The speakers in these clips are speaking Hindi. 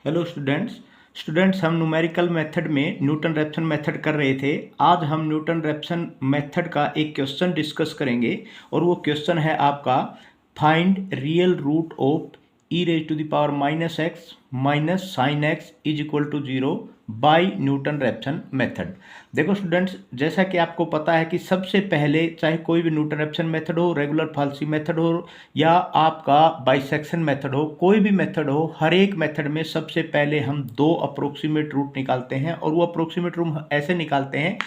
हेलो स्टूडेंट्स हम न्यूमेरिकल मेथड में न्यूटन रैप्सन मेथड कर रहे थे। आज हम न्यूटन रैप्सन मेथड का एक क्वेश्चन डिस्कस करेंगे और वो क्वेश्चन है आपका find real root of e raise to the power minus x minus sine x is equal to zero by Newton Raphson method. देखो स्टूडेंट्स, जैसा कि आपको पता है कि सबसे पहले चाहे कोई भी न्यूटन रैप्सन मेथड हो, रेगुलर फाल्सी मेथड हो या आपका बाइसेक्शन मेथड हो, कोई भी मेथड हो, हर एक मेथड में सबसे पहले हम दो अप्रोक्सीमेट रूट निकालते हैं और वो अप्रोक्सीमेट रूट ऐसे निकालते हैं,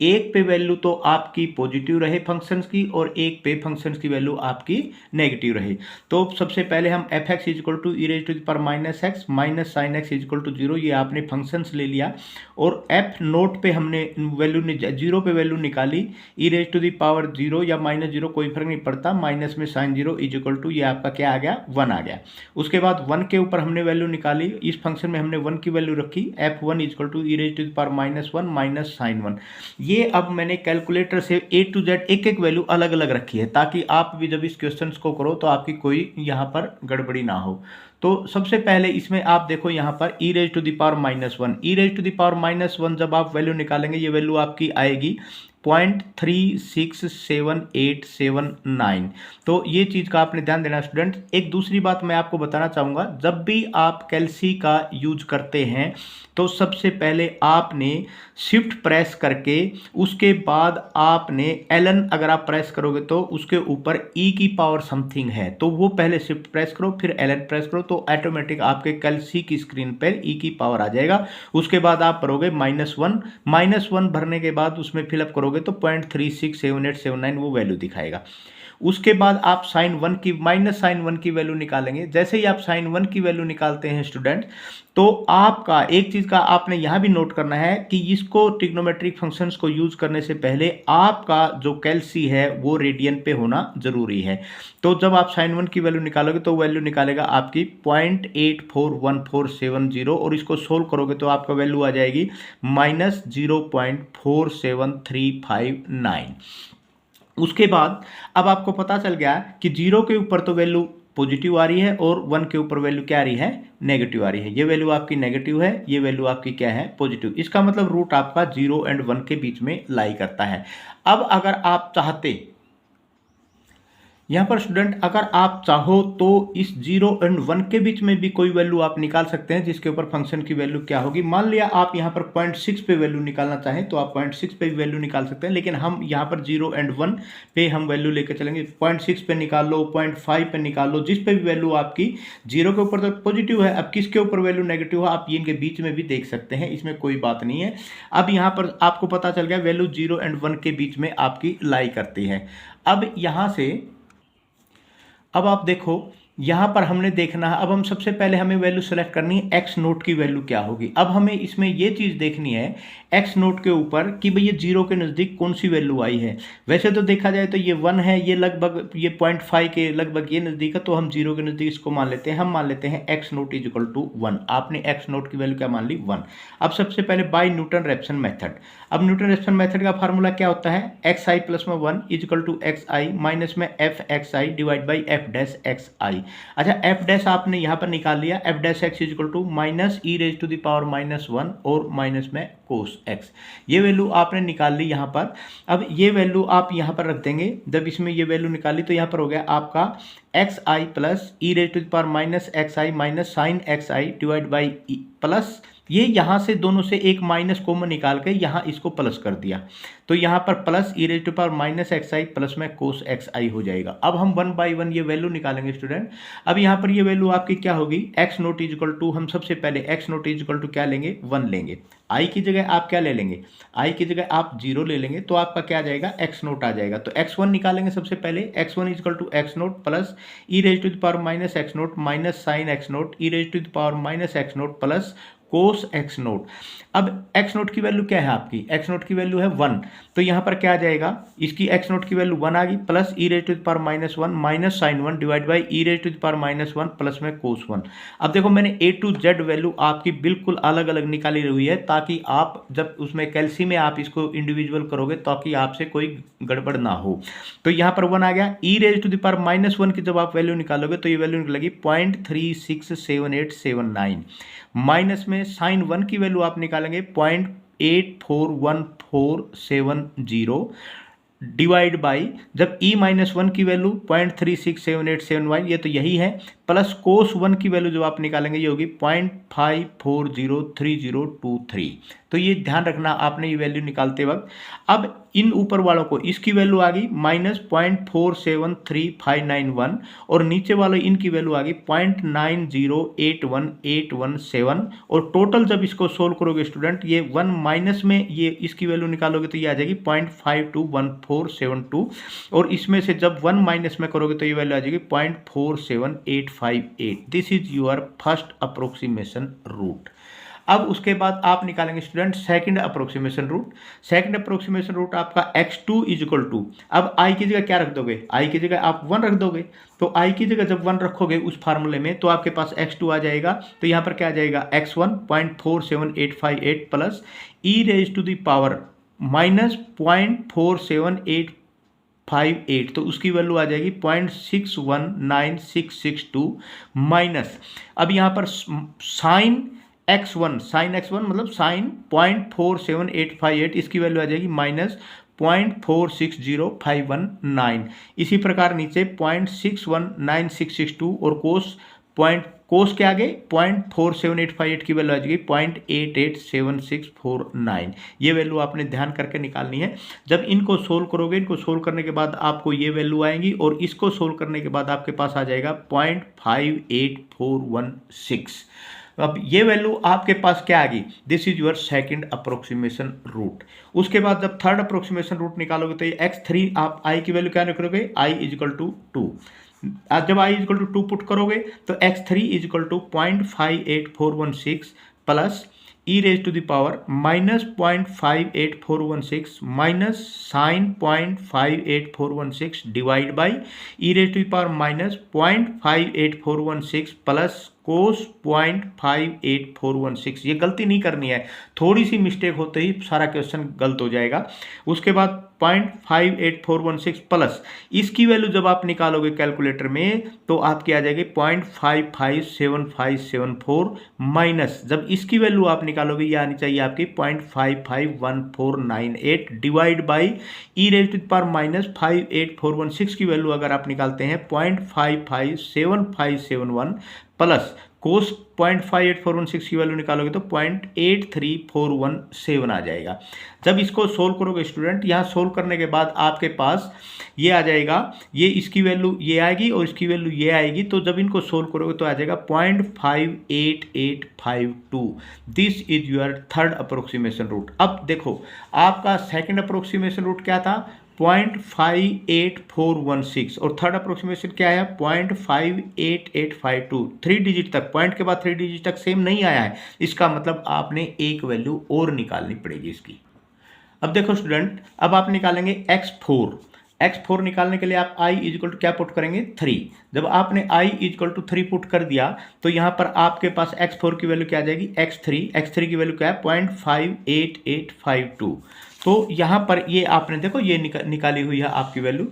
एक पे वैल्यू तो आपकी पॉजिटिव रहे फंक्शंस की और एक पे फंक्शंस की वैल्यू आपकी नेगेटिव रहे। तो सबसे पहले हम f x is equal to e raise to the power minus x minus sine x is equal to zero, ये आपने फंक्शंस ले लिया और एफ नोट पे हमने वैल्यू जीरो पे वैल्यू निकाली, e raise to the power zero या माइनस जीरो कोई फर्क नहीं पड़ता, माइनस में sine zero is equal to ये आपका क्या आ गया, वन आ गया। उसके बाद वन के ऊपर हमने वैल्यू निकाली, इस फंक्शन में हमने वन की वैल्यू रखी, f one is equal to e raise to the power minus one minus sine one. ये अब मैंने कैलकुलेटर से ए टू जेड एक एक वैल्यू अलग अलग रखी है ताकि आप भी जब इस क्वेश्चन को करो तो आपकी कोई यहाँ पर गड़बड़ी ना हो। तो सबसे पहले इसमें आप देखो यहाँ पर e raise to the power minus one, e raise to the power minus one जब आप वैल्यू निकालेंगे ये वैल्यू आपकी आएगी 0.36789। तो ये चीज़ का आपने ध्यान देना स्टूडेंट। एक दूसरी बात मैं आपको बताना चाहूँगा, जब भी आप कैल्सी का यूज करते हैं तो सबसे पहले आपने शिफ्ट प्रेस करके उसके बाद आपने एलन अगर आप प्रेस करोगे तो उसके ऊपर ई की पावर समथिंग है तो वो पहले शिफ्ट प्रेस करो फिर एलन प्रेस करो तो ऑटोमेटिक आपके कैल्सी की स्क्रीन पर ई की पावर आ जाएगा। उसके बाद आप भरोगे माइनस वन भरने के बाद उसमें फिलअप करोगे तो 0.367879 वो वैल्यू दिखाएगा। उसके बाद आप साइन वन की माइनस साइन वन की वैल्यू निकालेंगे। जैसे ही आप साइन वन की वैल्यू निकालते हैं स्टूडेंट, तो आपका एक चीज़ का आपने यहाँ भी नोट करना है कि इसको ट्रिग्नोमेट्रिक फंक्शंस को यूज करने से पहले आपका जो कैल्सी है वो रेडियन पे होना जरूरी है। तो जब आप साइन वन की वैल्यू निकालोगे तो वैल्यू निकालेगा आपकी 0.841470 और इसको सोल्व करोगे तो आपका वैल्यू आ जाएगी -0.47359। उसके बाद अब आपको पता चल गया कि जीरो के ऊपर तो वैल्यू पॉजिटिव आ रही है और वन के ऊपर वैल्यू क्या आ रही है, नेगेटिव आ रही है। ये वैल्यू आपकी नेगेटिव है, ये वैल्यू आपकी क्या है, पॉजिटिव। इसका मतलब रूट आपका जीरो एंड वन के बीच में लाई करता है। अब अगर आप चाहते यहाँ पर स्टूडेंट अगर आप चाहो तो इस जीरो एंड वन के बीच में भी कोई वैल्यू आप निकाल सकते हैं जिसके ऊपर फंक्शन की वैल्यू क्या होगी। मान लिया आप यहाँ पर 0.6 पे वैल्यू निकालना चाहें तो आप 0.6 पे भी वैल्यू निकाल सकते हैं, लेकिन हम यहाँ पर जीरो एंड वन पे हम वैल्यू लेकर चलेंगे। 0.6 पे निकाल लो, 0.5 पे निकाल लो, जिस पे भी वैल्यू आपकी जीरो के ऊपर तो पॉजिटिव है, अब किसके ऊपर वैल्यू नेगेटिव है आप ये इनके बीच में भी देख सकते हैं, इसमें कोई बात नहीं है। अब यहाँ पर आपको पता चल गया वैल्यू जीरो एंड वन के बीच में आपकी लाई करती है। अब यहाँ से अब आप देखो यहाँ पर हमने देखना है, अब हम सबसे पहले हमें वैल्यू सेलेक्ट करनी है एक्स नोट की वैल्यू क्या होगी। अब हमें इसमें ये चीज़ देखनी है एक्स नोट के ऊपर कि भाई ये जीरो के नज़दीक कौन सी वैल्यू आई है। वैसे तो देखा जाए तो ये वन है, ये लगभग ये 0.5 के लगभग ये नज़दीक है, तो हम जीरो के नज़दीक इसको मान लेते हैं। हम मान लेते हैं x naught is equal to one. आपने एक्स नोट की वैल्यू क्या मान ली, वन। अब सबसे पहले बाय न्यूटन रैप्सन मेथड। अब न्यूटन रैप्सन मेथड का फार्मूला क्या होता है, एक्स आई प्लस में one is equal to x i minus में f x i divide by f dash x i. अच्छा, एफ डैश आपने यहाँ पर निकाल लिया, f dash x is equal to minus e raise to the power minus one और माइनस में कोस एक्स। ये वैल्यू आपने निकाल ली यहाँ पर। अब ये वैल्यू आप यहाँ पर रख देंगे। जब इसमें ये वैल्यू निकाली तो यहाँ पर हो गया आपका x i plus e raise to the power minus x i minus sine x i divide by plus ये यहाँ से दोनों से एक माइनस कॉमन निकाल के यहाँ इसको प्लस कर दिया तो यहाँ पर plus e raise to power minus x i plus में कोस एक्स आई हो जाएगा। अब हम वन बाई वन ये वैल्यू निकालेंगे स्टूडेंट। अब यहाँ पर ये वैल्यू आपकी क्या होगी, x naught is equal to, हम सबसे पहले x naught is equal to क्या लेंगे, वन लेंगे। आई की जगह आप क्या ले लेंगे, आई की जगह आप जीरो ले लेंगे तो आपका क्या आ जाएगा, एक्स नोट आ जाएगा। तो एक्स वन निकालेंगे सबसे पहले, x one is equal to x naught plus e raise to the power minus x naught minus sine x naught e raise to the power minus x naught plus cos x naught. अब एक्स नोट की वैल्यू क्या है आपकी, एक्स नोट की वैल्यू है 1, तो यहाँ पर क्या आ जाएगा, इसकी एक्स नोट की वैल्यू 1 आ गई, plus e raise to the power -1 minus sine 1 divide by e raise to the power -1 plus में कोस 1। अब देखो मैंने ए टू जेड वैल्यू आपकी बिल्कुल अलग अलग निकाली हुई है, ताकि आप जब उसमें कैल्सी में आप इसको इंडिविजुअल करोगे ताकि आपसे कोई गड़बड़ ना हो। तो यहाँ पर 1 आ गया, ई रेज टू द पावर -1 की जब आप वैल्यू निकालोगे तो ये वैल्यू निकलेगी 0.367879, माइनस में साइन 1 की वैल्यू आप निकालेंगे 0.841470 डिवाइड बाई, जब e -1 की वैल्यू 0.367871, ये तो यही है, प्लस कोस 1 की वैल्यू जो आप निकालेंगे ये होगी 0.540323। तो ये ध्यान रखना आपने ये वैल्यू निकालते वक्त। अब इन ऊपर वालों को, इसकी वैल्यू आ गई -0.473591 और नीचे वाले इनकी वैल्यू आ गई 0.9081817, और टोटल जब इसको सोल्व करोगे स्टूडेंट, ये 1 माइनस में ये इसकी वैल्यू निकालोगे तो ये आ जाएगी 0.521472, और इसमें से जब 1 माइनस में करोगे तो ये वैल्यू आ जाएगी 0.47858। This is your first approximation root. अब उसके बाद आप निकालेंगे student second approximation root. Second approximation root आपका x2 इज इक्वल टू, अब i की जगह क्या रख दोगे, i की जगह आप 1 रख दोगे, तो i की जगह जब 1 रखोगे उस फार्मूले में तो आपके पास x2 आ जाएगा, तो यहाँ पर क्या आ जाएगा x1 0.47858 plus e raise to the power -0.47858, तो उसकी वैल्यू आ जाएगी 0.619662 माइनस, अब यहाँ पर साइन x1 मतलब साइन 0.47858, इसकी वैल्यू आ जाएगी -0.460519। इसी प्रकार नीचे 0.619662 और कोस के आगे 0.4785 की वैल्यू आ जाएगी 0.887649। ये वैल्यू आपने ध्यान करके निकालनी है। जब इनको सोल्व करोगे, इनको सोल्व करने के बाद आपको ये वैल्यू आएंगी, और इसको सोल्व करने के बाद आपके पास आ जाएगा 0.58416। अब ये वैल्यू आपके पास क्या आ गई, this is your second approximation root. उसके बाद जब थर्ड अप्रोक्सीमेशन रूट निकालोगे तो ये x3, आप i की वैल्यू क्या निकालोगे, i इज इक्वल टू 2। जब i is equal to 2 put करोगे तो x3 is equal to 0.58416 plus e raise to the power -0.58416 minus sine 0.58416 divide by e raise to the power -0.58416 plus cos 0.58416। ये गलती नहीं करनी है, थोड़ी सी मिस्टेक होते ही सारा क्वेश्चन गलत हो जाएगा। उसके बाद 0.58416 प्लस इसकी वैल्यू जब आप निकालोगे कैलकुलेटर में तो आपकी आ जाएगी 0.557574 माइनस, जब इसकी वैल्यू आप निकालोगे ये आनी चाहिए आपकी 0.551498 divide by e raise to the power -58416 की वैल्यू अगर आप निकालते हैं 0.557571 प्लस कोस 0.58416 की वैल्यू निकालोगे तो 0.83417 आ जाएगा। जब इसको सोल्व करोगे स्टूडेंट, यहाँ सोल्व करने के बाद आपके पास ये आ जाएगा, ये इसकी वैल्यू ये आएगी और इसकी वैल्यू ये आएगी, तो जब इनको सोल्व करोगे तो आ जाएगा 0.58852। This is your third approximation root. अब देखो आपका सेकंड अप्रोक्सीमेशन रूट क्या था, 0.58416, और थर्ड अप्रोक्सीमेशन क्या है 0.58852। 3 डिजिट तक, पॉइंट के बाद 3 डिजिट तक सेम नहीं आया है, इसका मतलब आपने एक वैल्यू और निकालनी पड़ेगी इसकी। अब देखो स्टूडेंट, अब आप निकालेंगे x4 निकालने के लिए आप i इजिकल टू क्या पुट करेंगे 3। जब आपने i इजिकल टू 3 पुट कर दिया तो यहाँ पर आपके पास x4 की वैल्यू क्या आ जाएगी x3 की वैल्यू क्या है 0.58852। तो यहाँ पर ये आपने देखो ये निकाली हुई है आपकी वैल्यू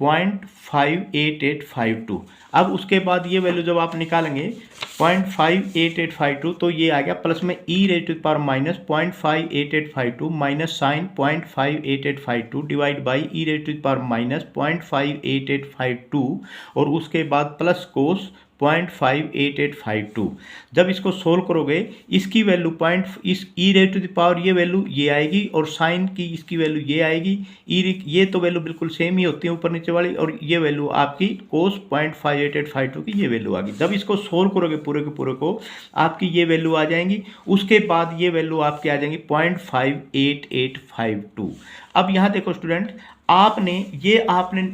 0.58852। अब उसके बाद ये वैल्यू जब आप निकालेंगे 0.58852 तो ये आ गया प्लस में e raise to the power minus 0.58852 minus sine 0.58852 divide by e raise to the power minus 0.58852 और उसके बाद प्लस कोस 0.58852। जब इसको सोल्व करोगे इसकी वैल्यू इस ई रेज टू द पावर ये वैल्यू ये आएगी और साइन की इसकी वैल्यू ये आएगी। ये तो वैल्यू बिल्कुल सेम ही होती है ऊपर नीचे वाली, और ये वैल्यू आपकी कोस 0.58852 की ये वैल्यू आ गई। जब इसको सोल्व करोगे पूरे के पूरे को आपकी ये वैल्यू आ जाएंगी। उसके बाद ये वैल्यू आपकी आ जाएंगी 0.58852। अब यहाँ देखो स्टूडेंट, आपने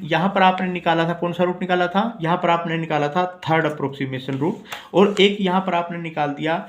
यहाँ पर आपने निकाला था, कौन सा रूट निकाला था, यहाँ पर आपने निकाला था थर्ड अप्रोक्सीमेशन रूट, और एक यहाँ पर आपने निकाल दिया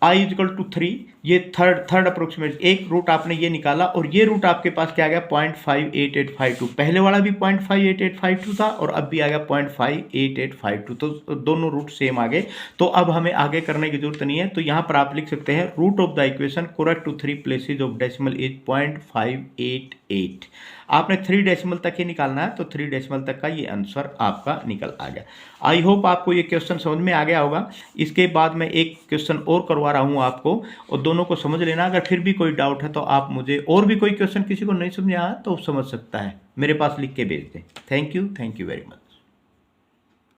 आई इजिकल टू 3, ये थर्ड अप्रोक्सीमेट एक रूट आपने ये निकाला और ये रूट आपके पास क्या आ गया 0.58852, पहले वाला भी 0.58852 था और अब भी आ गया 0.58852, तो दोनों रूट सेम आ गए। तो अब हमें आगे करने की जरूरत नहीं है, तो यहाँ पर आप लिख सकते हैं root of the equation correct to 3 places of decimal is 0.588। आपने 3 डेसिमल तक ही निकालना है, तो 3 डेसिमल तक का ये आंसर आपका निकल आ गया। आई होप आपको ये क्वेश्चन समझ में आ गया होगा। इसके बाद मैं एक क्वेश्चन और करवा रहा हूँ आपको, और दोनों को समझ लेना। अगर फिर भी कोई डाउट है तो आप मुझे, और भी कोई क्वेश्चन किसी को नहीं समझ आया तो समझ सकता है, मेरे पास लिख के भेज दें। Thank you very much.